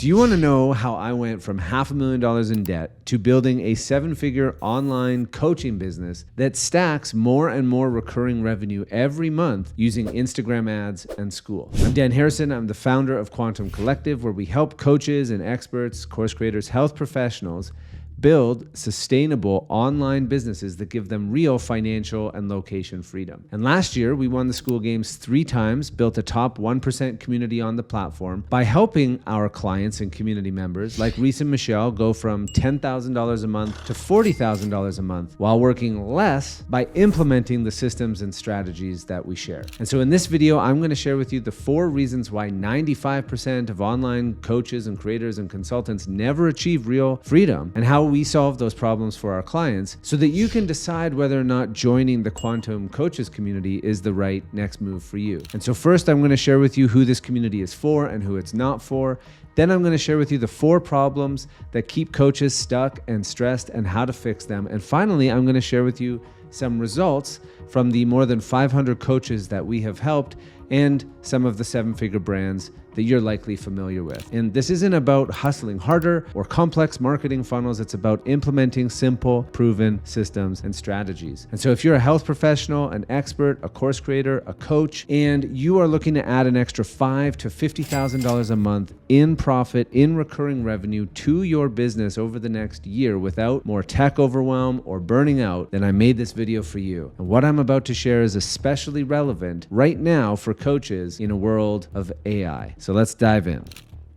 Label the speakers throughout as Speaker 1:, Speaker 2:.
Speaker 1: Do you want to know how I went from $500,000 in debt to building a 7-figure online coaching business that stacks more and more recurring revenue every month using Instagram ads and school? I'm Dan Harrison. I'm the founder of Quantum Collective, where we help coaches and experts, course creators, health professionals build sustainable online businesses that give them real financial and location freedom. And last year, we won the School Games 3 times, built a top 1% community on the platform by helping our clients and community members like Reese and Michelle go from $10,000 a month to $40,000 a month while working less by implementing the systems and strategies that we share. And so in this video, I'm going to share with you the 4 reasons why 95% of online coaches and creators and consultants never achieve real freedom, and how we solve those problems for our clients so that you can decide whether or not joining the Quantum Coaches community is the right next move for you. And so first, I'm going to share with you who this community is for and who it's not for. Then I'm going to share with you the 4 problems that keep coaches stuck and stressed and how to fix them. And finally, I'm going to share with you some results from the more than 500 coaches that we have helped and some of the 7-figure brands that you're likely familiar with. And this isn't about hustling harder or complex marketing funnels. It's about implementing simple, proven systems and strategies. And so if you're a health professional, an expert, a course creator, a coach, and you are looking to add an extra $5,000 to $50,000 a month in profit, in recurring revenue to your business over the next year without more tech overwhelm or burning out, then I made this video for you. And what I'm about to share is especially relevant right now for coaches in a world of AI. So let's dive in.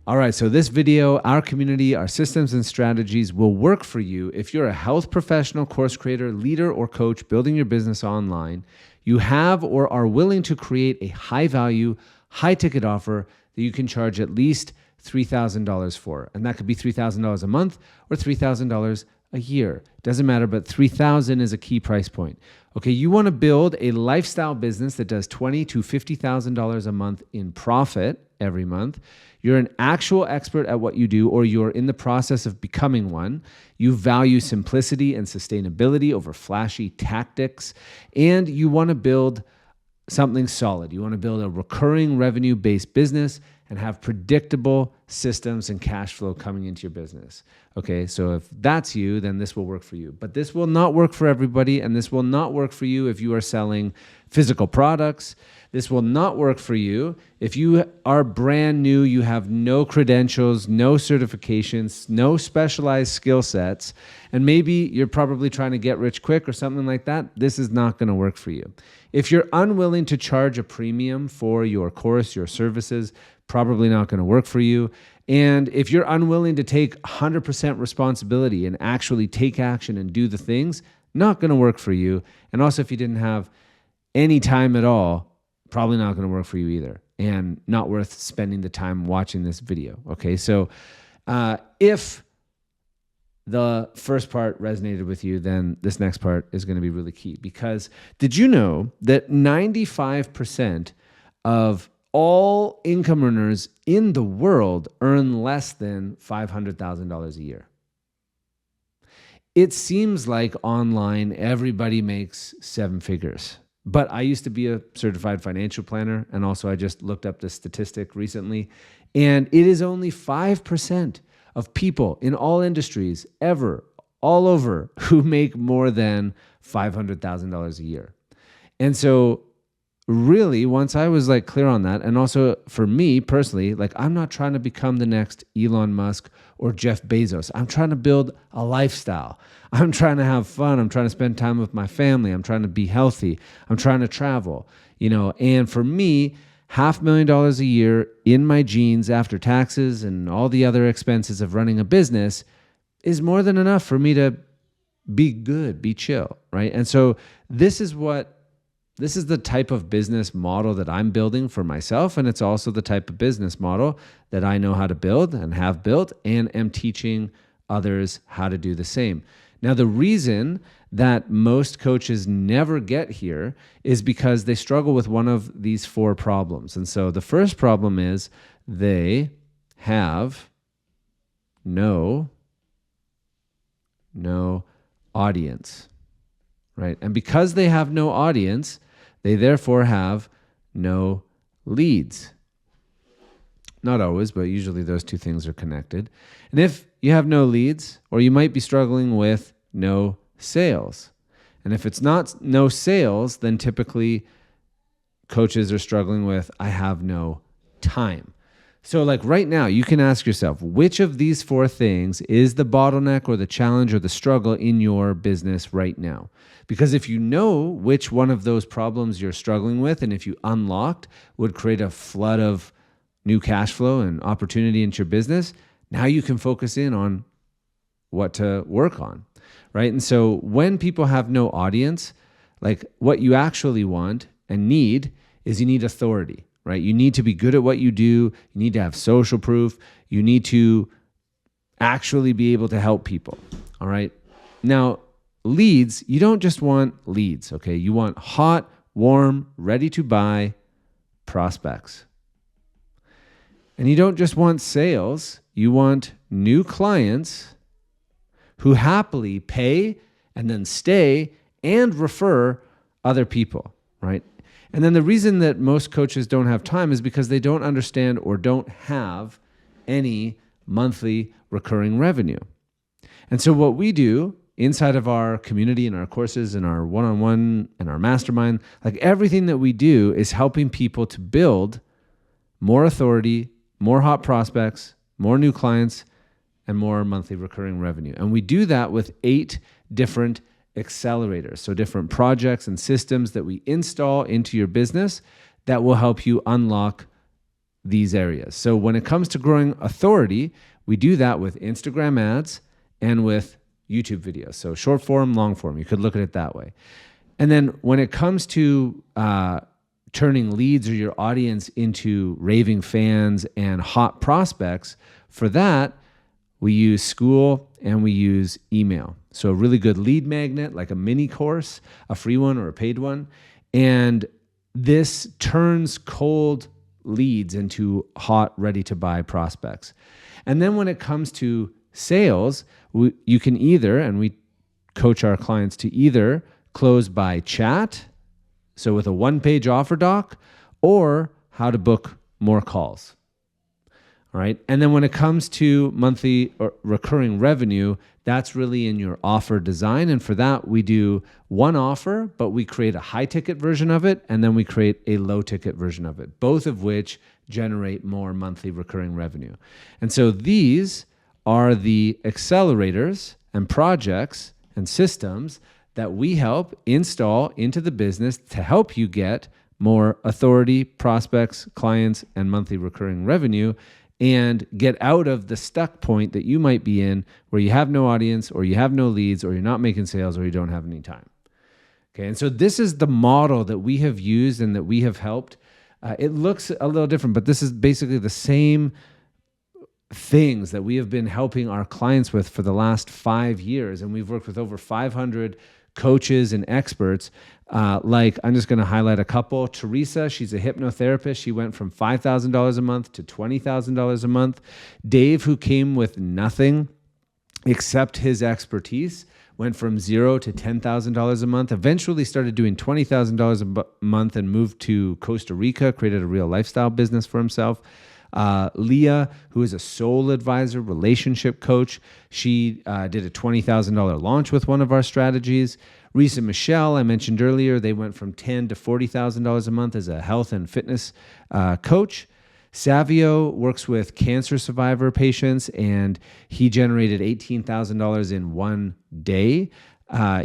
Speaker 1: All right, so this video, our community, our systems and strategies will work for you if you're a health professional, course creator, leader, or coach building your business online. You have or are willing to create a high value, high ticket offer that you can charge at least $3,000 for. And that could be $3,000 a month or $3,000 a year. Doesn't matter, but $3,000 is a key price point. Okay, you want to build a lifestyle business that does $20,000 to $50,000 a month in profit every month. You're an actual expert at what you do, or you're in the process of becoming one. You value simplicity and sustainability over flashy tactics, and you want to build something solid. You want to build a recurring revenue-based business and have predictable systems and cash flow coming into your business. Okay, so if that's you, then this will work for you. But this will not work for everybody, and this will not work for you if you are selling physical products. This will not work for you if you are brand new, you have no credentials, no certifications, no specialized skill sets, and maybe you're probably trying to get rich quick or something like that. This is not going to work for you. If you're unwilling to charge a premium for your course, your services, probably not going to work for you. And if you're unwilling to take 100% responsibility and actually take action and do the things, not going to work for you. And also, if you didn't have any time at all, probably not going to work for you either, and not worth spending the time watching this video. Okay, so if the first part resonated with you, then this next part is going to be really key, because did you know that 95% of all income earners in the world earn less than $500,000 a year? It seems like online everybody makes 7 figures. But I used to be a certified financial planner, and also I just looked up the statistic recently, and it is only 5% of people in all industries ever, all over, who make more than $500,000 a year. And so really, once I was clear on that, and also for me personally, I'm not trying to become the next Elon Musk or Jeff Bezos. I'm trying to build a lifestyle. I'm trying to have fun. I'm trying to spend time with my family. I'm trying to be healthy. I'm trying to travel, and for me, $500,000 a year in my jeans after taxes and all the other expenses of running a business is more than enough for me to be good, be chill, right? And so this is the type of business model that I'm building for myself, and it's also the type of business model that I know how to build and have built and am teaching others how to do the same. Now, the reason that most coaches never get here is because they struggle with one of these 4 problems. And so the first problem is they have no audience, right? And because they have no audience, they therefore have no leads. Not always, but usually those two things are connected. And if you have no leads, or you might be struggling with no sales. And if it's not no sales, then typically coaches are struggling with, I have no time. So like right now, you can ask yourself, which of these four things is the bottleneck or the challenge or the struggle in your business right now? Because if you know which one of those problems you're struggling with, and if you unlocked would create a flood of new cash flow and opportunity into your business, now you can focus in on what to work on, right? And so when people have no audience, like what you actually want and need is you need authority, right? You need to be good at what you do. You need to have social proof. You need to actually be able to help people, all right? Now, leads, you don't just want leads, okay? You want hot, warm, ready to buy prospects. And you don't just want sales, you want new clients who happily pay and then stay and refer other people, right? And then the reason that most coaches don't have time is because they don't understand or don't have any monthly recurring revenue. And so what we do inside of our community and our courses and our one-on-one and our mastermind, like everything that we do is helping people to build more authority, more hot prospects, more new clients, and more monthly recurring revenue. And we do that with 8 different accelerators. So different projects and systems that we install into your business that will help you unlock these areas. So when it comes to growing authority, we do that with Instagram ads and with YouTube videos. So short form, long form, you could look at it that way. And then when it comes to turning leads or your audience into raving fans and hot prospects, for that, we use Skool and we use email. So a really good lead magnet, like a mini course, a free one or a paid one. And this turns cold leads into hot, ready to buy prospects. And then when it comes to sales, you can either, and we coach our clients to either close by chat, so with a one-page offer doc, or how to book more calls. All right. And then when it comes to monthly or recurring revenue, that's really in your offer design. And for that, we do one offer, but we create a high ticket version of it. And then we create a low ticket version of it, both of which generate more monthly recurring revenue. And so these are the accelerators and projects and systems that we help install into the business to help you get more authority, prospects, clients, and monthly recurring revenue, and get out of the stuck point that you might be in where you have no audience or you have no leads or you're not making sales or you don't have any time. Okay, and so this is the model that we have used and that we have helped. It looks a little different, but this is basically the same things that we have been helping our clients with for the last 5 years. And we've worked with over 500 coaches and experts. Like I'm just going to highlight a couple. Teresa, she's a hypnotherapist. She went from $5,000 a month to $20,000 a month. Dave, who came with nothing except his expertise, went from $0 to $10,000 a month, eventually started doing $20,000 a month and moved to Costa Rica, created a real lifestyle business for himself. Leah, who is a soul advisor, relationship coach, she did a $20,000 launch with one of our strategies. Reese and Michelle, I mentioned earlier, they went from $10,000 to $40,000 a month as a health and fitness coach. Savio works with cancer survivor patients, and he generated $18,000 in one day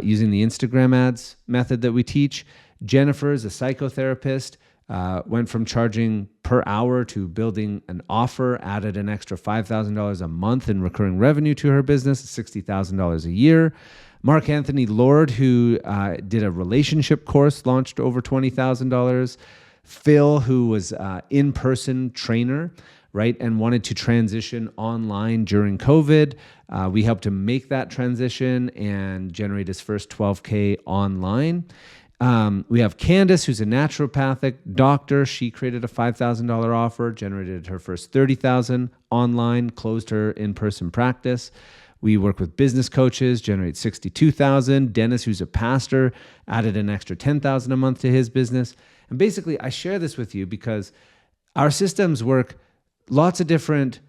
Speaker 1: using the Instagram ads method that we teach. Jennifer is a psychotherapist. Went from charging per hour to building an offer, added an extra $5,000 a month in recurring revenue to her business, $60,000 a year. Mark Anthony Lord, who did a relationship course, launched over $20,000. Phil, who was in-person trainer, right, and wanted to transition online during COVID. We helped him make that transition and generate his first $12K online. We have Candace, who's a naturopathic doctor. She created a $5,000 offer, generated her first $30,000 online, closed her in-person practice. We work with business coaches, generate $62,000. Dennis, who's a pastor, added an extra $10,000 a month to his business. And basically, I share this with you because our systems work lots of different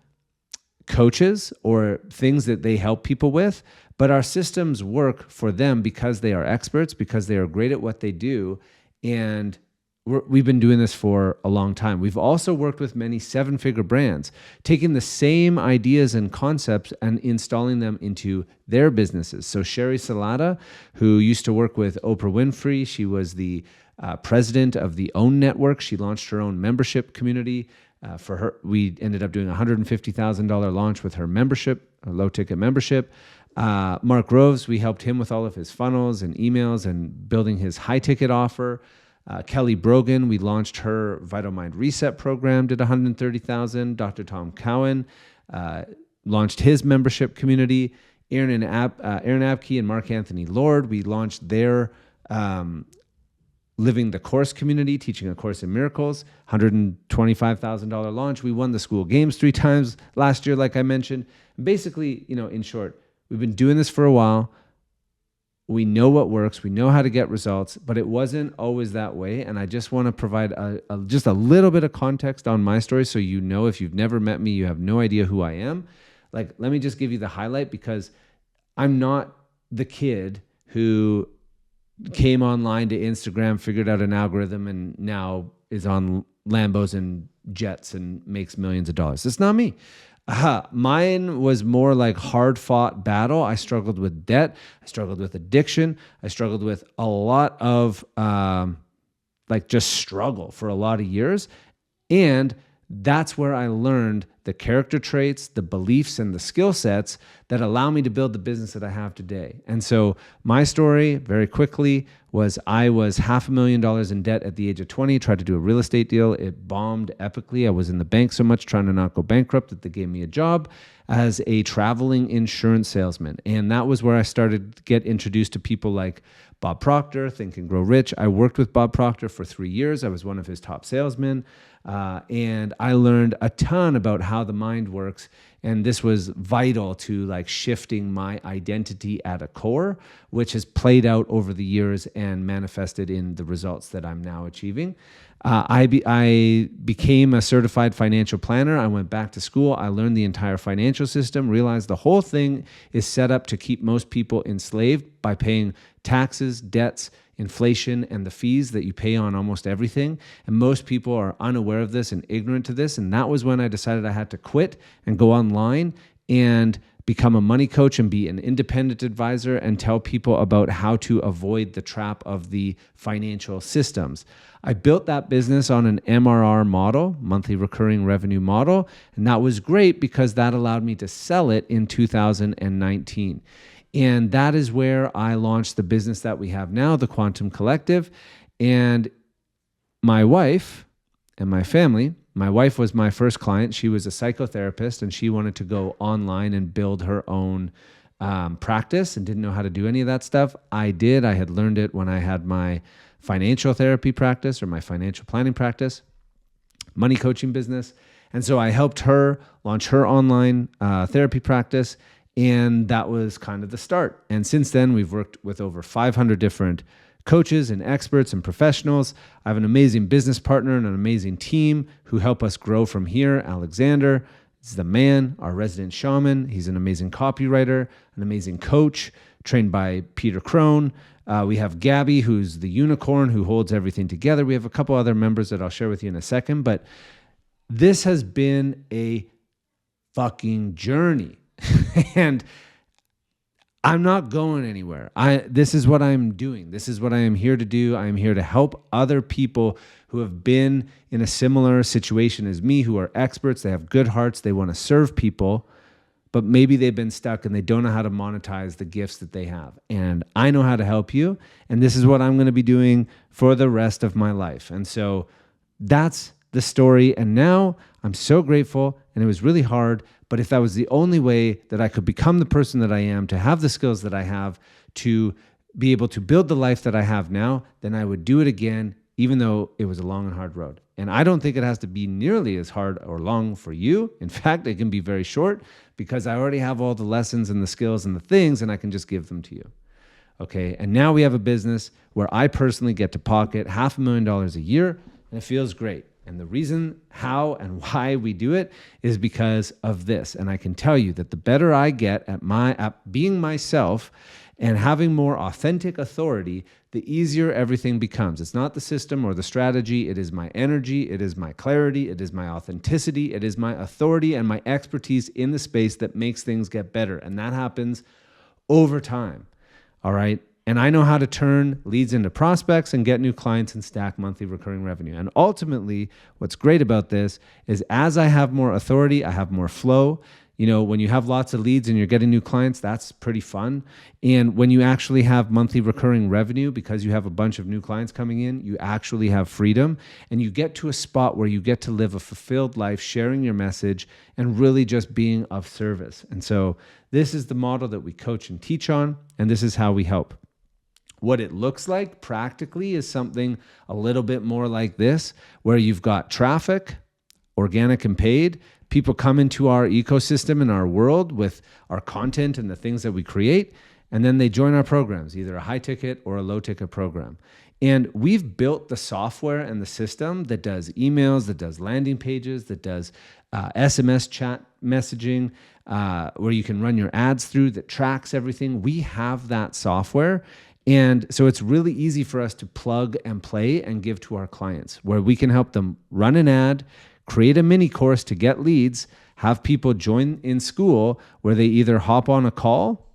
Speaker 1: coaches or things that they help people with, but our systems work for them because they are experts, because they are great at what they do. And we've been doing this for a long time. We've also worked with many seven-figure brands, taking the same ideas and concepts and installing them into their businesses. So Sherry Salata, who used to work with Oprah Winfrey, she was the president of the OWN Network. She launched her own membership community. For her, we ended up doing a $150,000 launch with her membership, a low-ticket membership. Mark Groves, we helped him with all of his funnels and emails and building his high-ticket offer. Kelly Brogan, we launched her Vital Mind Reset program, did $130,000. Dr. Tom Cowan launched his membership community. Aaron Abke and Mark Anthony Lord, we launched their Living the Course community, teaching A Course in Miracles, $125,000 launch. We won the school games 3 times last year, like I mentioned. Basically, in short, we've been doing this for a while. We know what works. We know how to get results, but it wasn't always that way. And I just want to provide just a little bit of context on my story so if you've never met me, you have no idea who I am. Let me just give you the highlight, because I'm not the kid who came online to Instagram, figured out an algorithm, and now is on Lambos and jets and makes millions of dollars. It's not me. Mine was more like hard-fought battle. I struggled with debt. I struggled with addiction. I struggled with a lot of just struggle for a lot of years. And that's where I learned the character traits, the beliefs, and the skill sets that allow me to build the business that I have today. And so my story, very quickly, was I was $500,000 in debt at the age of 20, tried to do a real estate deal. It bombed epically. I was in the bank so much trying to not go bankrupt that they gave me a job as a traveling insurance salesman. And that was where I started to get introduced to people like Bob Proctor, Think and Grow Rich. I worked with Bob Proctor for 3 years. I was one of his top salesmen. And I learned a ton about how the mind works. And this was vital to shifting my identity at a core, which has played out over the years and manifested in the results that I'm now achieving. I became a certified financial planner. I went back to school. I learned the entire financial system, realized the whole thing is set up to keep most people enslaved by paying taxes, debts, inflation, and the fees that you pay on almost everything. And most people are unaware of this and ignorant to this. And that was when I decided I had to quit and go online and become a money coach and be an independent advisor and tell people about how to avoid the trap of the financial systems. I built that business on an MRR model, monthly recurring revenue model, and that was great because that allowed me to sell it in 2019. And that is where I launched the business that we have now, the Quantum Collective. And my wife and my family, my wife was my first client. She was a psychotherapist and she wanted to go online and build her own practice and didn't know how to do any of that stuff. I did. I had learned it when I had my financial therapy practice or my financial planning practice, money coaching business. And so I helped her launch her online therapy practice. And that was kind of the start. And since then, we've worked with over 500 different coaches and experts and professionals. I have an amazing business partner and an amazing team who help us grow from here. Alexander is the man, our resident shaman. He's an amazing copywriter, an amazing coach, trained by Peter Crone. We have Gabby, who's the unicorn who holds everything together. We have a couple other members that I'll share with you in a second. But this has been a fucking journey. And I'm not going anywhere. This is what I'm doing. This is what I am here to do. I am here to help other people who have been in a similar situation as me, who are experts. They have good hearts. They want to serve people, but maybe they've been stuck and they don't know how to monetize the gifts that they have. And I know how to help you. And this is what I'm going to be doing for the rest of my life. And so that's the story. And now I'm so grateful, and it was really hard. But if that was the only way that I could become the person that I am, to have the skills that I have, to be able to build the life that I have now, then I would do it again, even though it was a long and hard road. And I don't think it has to be nearly as hard or long for you. In fact, it can be very short because I already have all the lessons and the skills and the things, and I can just give them to you. Okay, and now we have a business where I personally get to pocket $500,000 a year, and it feels great. And the reason how and why we do it is because of this. And I can tell you that the better I get at being myself and having more authentic authority, the easier everything becomes. It's not the system or the strategy. It is my energy. It is my clarity. It is my authenticity. It is my authority and my expertise in the space that makes things get better. And that happens over time. All right. And I know how to turn leads into prospects and get new clients and stack monthly recurring revenue. And ultimately, what's great about this is as I have more authority, I have more flow. You know, when you have lots of leads and you're getting new clients, that's pretty fun. And when you actually have monthly recurring revenue because you have a bunch of new clients coming in, you actually have freedom and you get to a spot where you get to live a fulfilled life, sharing your message and really just being of service. And so this is the model that we coach and teach on, and this is how we help. What it looks like practically is something a little bit more like this, where you've got traffic, organic and paid. People come into our ecosystem and our world with our content and the things that we create, and then they join our programs, either a high ticket or a low ticket program. And we've built the software and the system that does emails, that does landing pages, that does SMS chat messaging, where you can run your ads through, that tracks everything. We have that software. And so it's really easy for us to plug and play and give to our clients, where we can help them run an ad, create a mini course to get leads, have people join in school where they either hop on a call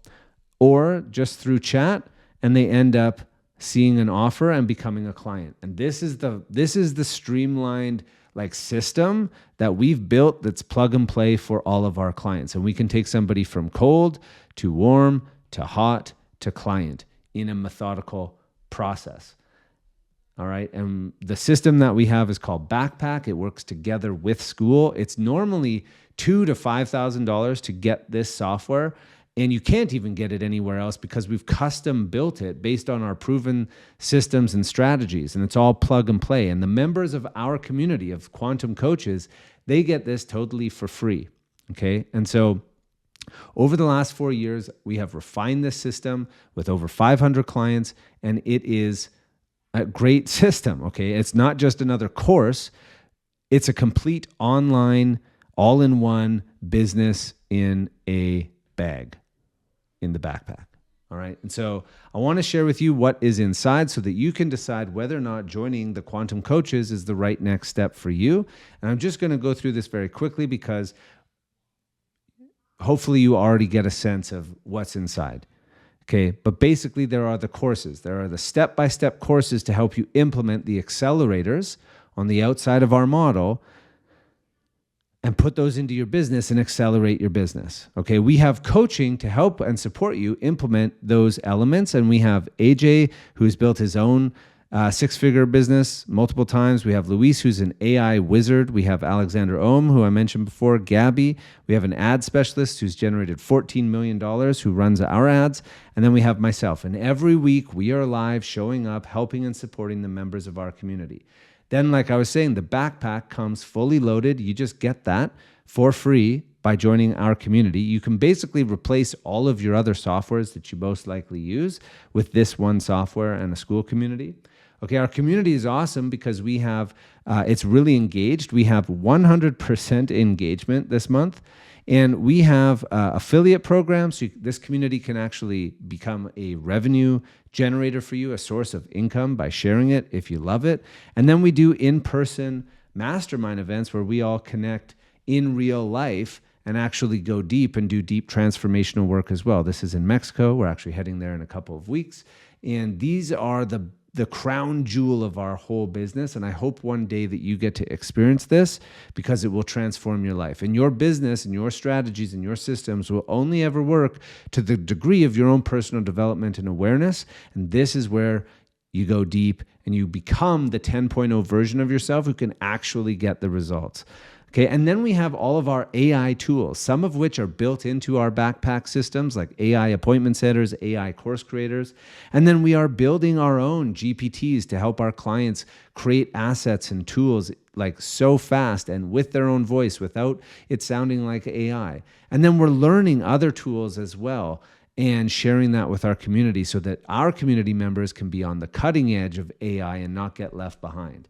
Speaker 1: or just through chat and they end up seeing an offer and becoming a client. And this is the streamlined system that we've built that's plug and play for all of our clients. And we can take somebody from cold to warm to hot to client in a methodical process. All right. And the system that we have is called Backpack. It works together with school. It's normally $2,000 to $5,000 to get this software. And you can't even get it anywhere else because we've custom built it based on our proven systems and strategies. And it's all plug and play. And the members of our community of quantum coaches, they get this totally for free. Okay. And so over the last 4 years, we have refined this system with over 500 clients, and it is a great system, okay? It's not just another course. It's a complete online, all-in-one business in a bag, in the backpack, all right? And so I want to share with you what is inside so that you can decide whether or not joining the Quantum Coaches is the right next step for you. And I'm just going to go through this very quickly because hopefully you already get a sense of what's inside. Okay, but basically there are the courses. There are the step-by-step courses to help you implement the accelerators on the outside of our model and put those into your business and accelerate your business. Okay, we have coaching to help and support you implement those elements. And we have AJ, who's built his own six-figure business multiple times. We have Luis, who's an AI wizard. We have Alexander Ohm, who I mentioned before, Gabby. We have an ad specialist who's generated $14 million, who runs our ads. And then we have myself. And every week we are live, showing up, helping and supporting the members of our community. Then, like I was saying, the backpack comes fully loaded. You just get that for free by joining our community. You can basically replace all of your other softwares that you most likely use with this one software and a school community. Okay, our community is awesome because we have, it's really engaged. We have 100% engagement this month. And we have affiliate programs. So this community can actually become a revenue generator for you, a source of income by sharing it if you love it. And then we do in-person mastermind events where we all connect in real life and actually go deep and do deep transformational work as well. This is in Mexico. We're actually heading there in a couple of weeks. And these are the crown jewel of our whole business. And I hope one day that you get to experience this because it will transform your life. And your business and your strategies and your systems will only ever work to the degree of your own personal development and awareness. And this is where you go deep and you become the 10.0 version of yourself who can actually get the results. Okay, and then we have all of our AI tools, some of which are built into our backpack systems like AI appointment setters, AI course creators. And then we are building our own GPTs to help our clients create assets and tools like so fast and with their own voice without it sounding like AI. And then we're learning other tools as well and sharing that with our community so that our community members can be on the cutting edge of AI and not get left behind.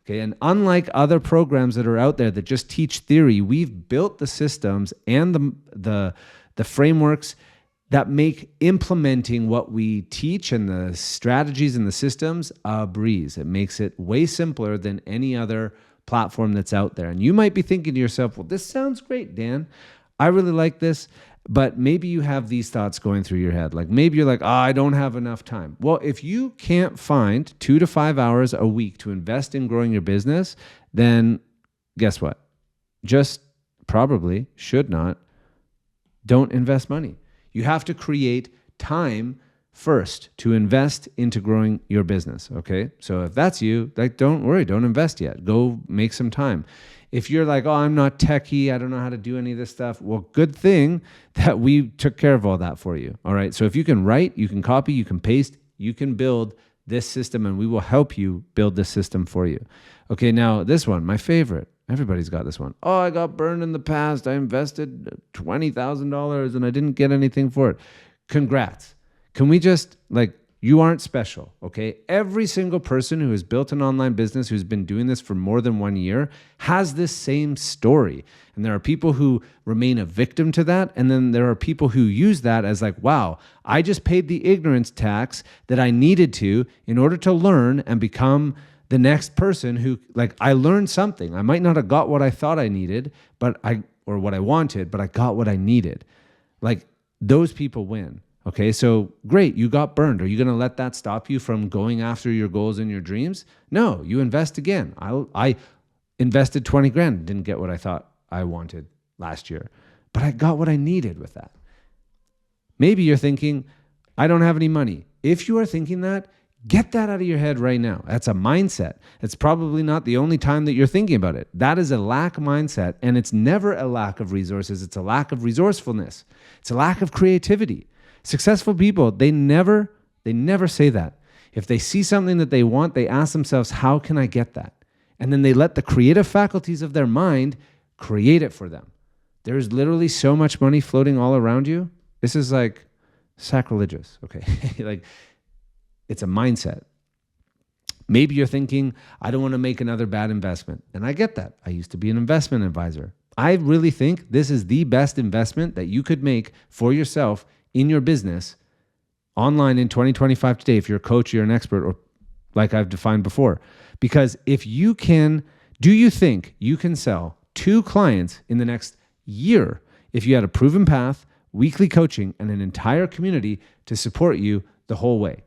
Speaker 1: Okay. And unlike other programs that are out there that just teach theory, we've built the systems and the frameworks that make implementing what we teach and the strategies and the systems a breeze. It makes it way simpler than any other platform that's out there. And you might be thinking to yourself, well, this sounds great, Dan. I really like this. But maybe you have these thoughts going through your head. Like maybe you're like, I don't have enough time. Well, if you can't find 2 to 5 hours a week to invest in growing your business, then guess what? Just probably should not. Don't invest money. You have to create time first to invest into growing your business. Okay. So if that's you, like, don't worry, don't invest yet. Go make some time. If you're like, oh, I'm not techie, I don't know how to do any of this stuff. Well, good thing that we took care of all that for you. All right. So if you can write, you can copy, you can paste, you can build this system, and we will help you build this system for you. Okay. Now this one, my favorite. Everybody's got this one. Oh, I got burned in the past. I invested $20,000 and I didn't get anything for it. Congrats. Can we just you aren't special, okay? Every single person who has built an online business, who's been doing this for more than 1 year, has this same story. And there are people who remain a victim to that. And then there are people who use that as like, wow, I just paid the ignorance tax that I needed to in order to learn and become the next person who, I learned something. I might not have got what I thought I needed, or what I wanted, but I got what I needed. Those people win. Okay, so great, you got burned. Are you going to let that stop you from going after your goals and your dreams? No, you invest again. I invested 20 grand, didn't get what I thought I wanted last year, but I got what I needed with that. Maybe you're thinking, I don't have any money. If you are thinking that, get that out of your head right now. That's a mindset. It's probably not the only time that you're thinking about it. That is a lack mindset, and it's never a lack of resources. It's a lack of resourcefulness. It's a lack of creativity. Successful people, they never say that. If they see something that they want, they ask themselves, how can I get that? And then they let the creative faculties of their mind create it for them. There's literally so much money floating all around you. This is sacrilegious, okay? It's a mindset. Maybe you're thinking, I don't want to make another bad investment. And I get that. I used to be an investment advisor. I really think this is the best investment that you could make for yourself in your business online in 2025 today, if you're a coach, you're an expert, or like I've defined before. Because do you think you can sell 2 clients in the next year if you had a proven path, weekly coaching, and an entire community to support you the whole way?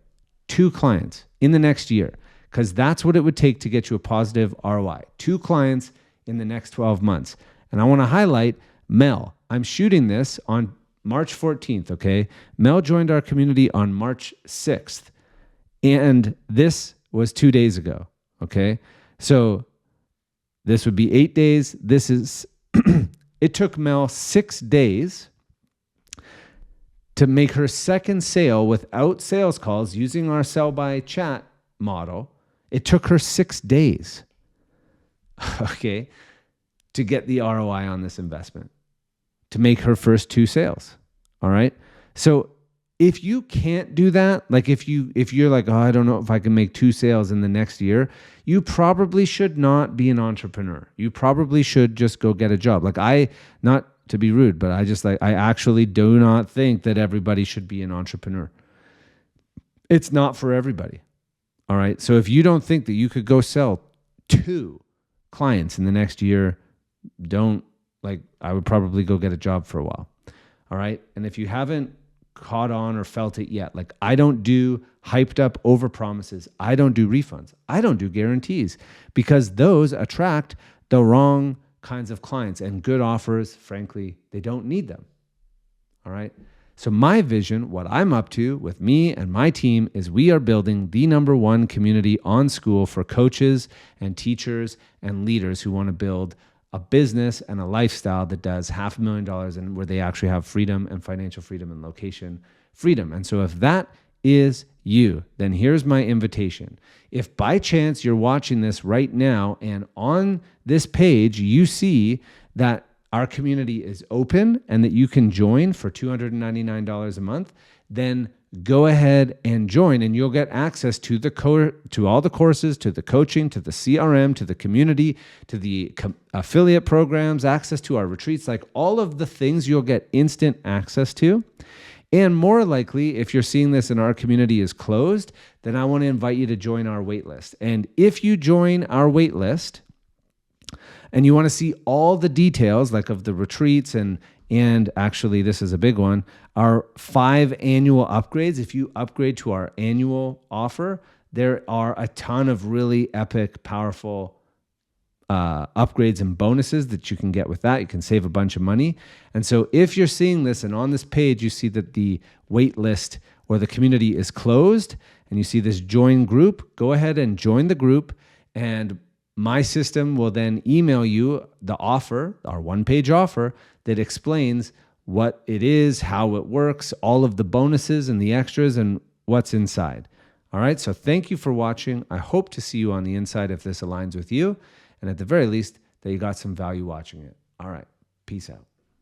Speaker 1: 2 clients in the next year, because that's what it would take to get you a positive ROI. 2 clients in the next 12 months. And I want to highlight Mel. I'm shooting this on March 14th, okay? Mel joined our community on March 6th. And this was 2 days ago, okay? So this would be 8 days. It took Mel 6 days to make her second sale without sales calls using our sell by chat model. It took her 6 days, okay, to get the ROI on this investment, to make her first 2 sales. All right. So if you can't do that, if you're like, oh, I don't know if I can make 2 sales in the next year, you probably should not be an entrepreneur. You probably should just go get a job. Not to be rude, but I actually do not think that everybody should be an entrepreneur. It's not for everybody. All right. So if you don't think that you could go sell 2 clients in the next year, I would probably go get a job for a while. All right. And if you haven't caught on or felt it yet, I don't do hyped up over promises. I don't do refunds. I don't do guarantees, because those attract the wrong kinds of clients, and good offers, frankly, they don't need them. All right. So my vision, what I'm up to with me and my team, is we are building the #1 community on Skool for coaches and teachers and leaders who want to build a business and a lifestyle that does $500,000 and where they actually have freedom and financial freedom and location freedom. And so if that is you, then here's my invitation. If by chance you're watching this right now and on this page, you see that our community is open and that you can join for $299 a month, then go ahead and join, and you'll get access to to all the courses, to the coaching, to the CRM, to the community, to the affiliate programs, access to our retreats, like all of the things you'll get instant access to. And more likely, if you're seeing this and our community is closed, then I want to invite you to join our waitlist. And if you join our waitlist and you want to see all the details, like of the retreats and actually, this is a big one, our 5 annual upgrades. If you upgrade to our annual offer, there are a ton of really epic, powerful upgrades and bonuses that you can get with that. You can save a bunch of money. And so if you're seeing this and on this page, you see that the wait list or the community is closed and you see this join group, go ahead and join the group, and my system will then email you the offer, our 1-page offer that explains what it is, how it works, all of the bonuses and the extras and what's inside. All right. So thank you for watching. I hope to see you on the inside if this aligns with you. And at the very least, that you got some value watching it. All right. Peace out.